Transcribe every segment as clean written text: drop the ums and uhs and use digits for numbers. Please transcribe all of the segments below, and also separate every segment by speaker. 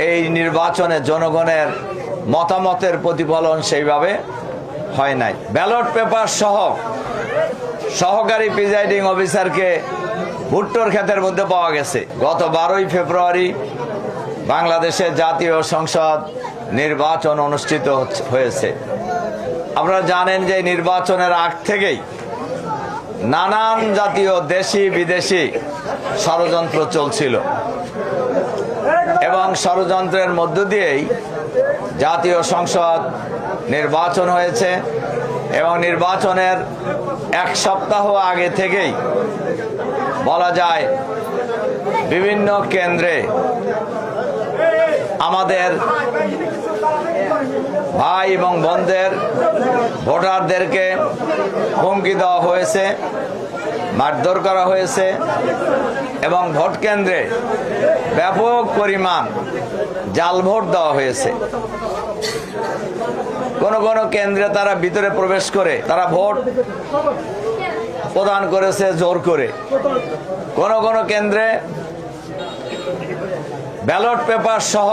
Speaker 1: এই নির্বাচনে জনগণের মতামতের প্রতিফলন সেইভাবে হয় নাই। ব্যালট পেপার সহ সহকারী প্রিজাইডিং অফিসারকে ভুট্টোর ক্ষেতের মধ্যে পাওয়া গেছে। গত 12ই ফেব্রুয়ারি বাংলাদেশে জাতীয় সংসদ নির্বাচন অনুষ্ঠিত হয়েছে। আপনারা জানেন যে নির্বাচনের আগ থেকেই নানান জাতীয় দেশি বিদেশি ষড়যন্ত্র চলছিল এবং ষড়যন্ত্রের মধ্য দিয়েই জাতীয় সংসদ নির্বাচন হয়েছে এবং নির্বাচনের এক সপ্তাহ আগে থেকেই বলা যায় বিভিন্ন কেন্দ্রে আমাদের ভাই এবং বোনদের ভোটারদেরকে হুমকি দেওয়া হয়েছে, মারধর করা হয়েছে এবং ভোট কেন্দ্রে ব্যাপক পরিমাণ জাল ভোট দেওয়া হয়েছে। কোন কোন কেন্দ্রে তারা ভিতরে প্রবেশ করে তারা ভোট প্রদান করেছে জোর করে। কোন কোন কেন্দ্রে ব্যালট পেপার সহ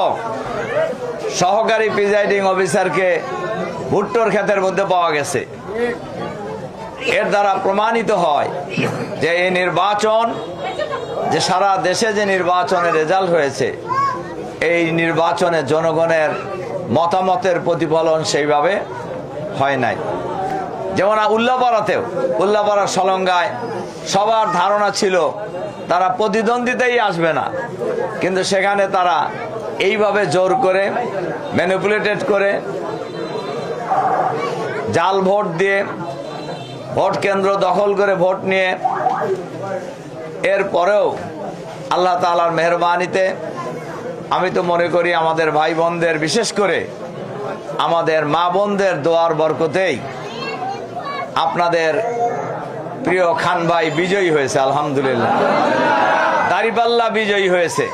Speaker 1: সহকারী প্রিজাইডিং অফিসারকে ভুট্টোর ক্ষেতের মধ্যে পাওয়া গেছে। এর দ্বারা প্রমাণিত হয় যে এই নির্বাচন, যে সারা দেশে যে নির্বাচনের রেজাল্ট হয়েছে, এই নির্বাচনে জনগণের মতামতের প্রতিফলন সেইভাবে হয় নাই। যেমন উল্লাপাড়ার সলঙ্গায় সবার ধারণা ছিল তারা প্রতিদ্বন্দ্বিতাই আসবে না, কিন্তু সেখানে তারা এইভাবে জোর করে ম্যানিপুলেটেড করে জাল ভোট দিয়ে ভোট কেন্দ্র দখল করে ভোট নিয়ে, এরপরেও আল্লাহ তাআলার মেহেরবানিতে আমি তো মনে করি আমাদের ভাই বোনদের, বিশেষ করে আমাদের মা বোনদের দোয়ার বরকতেই আপনাদের প্রিয় খান ভাই বিজয়ী হয়েছে। আলহামদুলিল্লাহ, দাঁড়িপাল্লা বিজয়ী হয়েছে।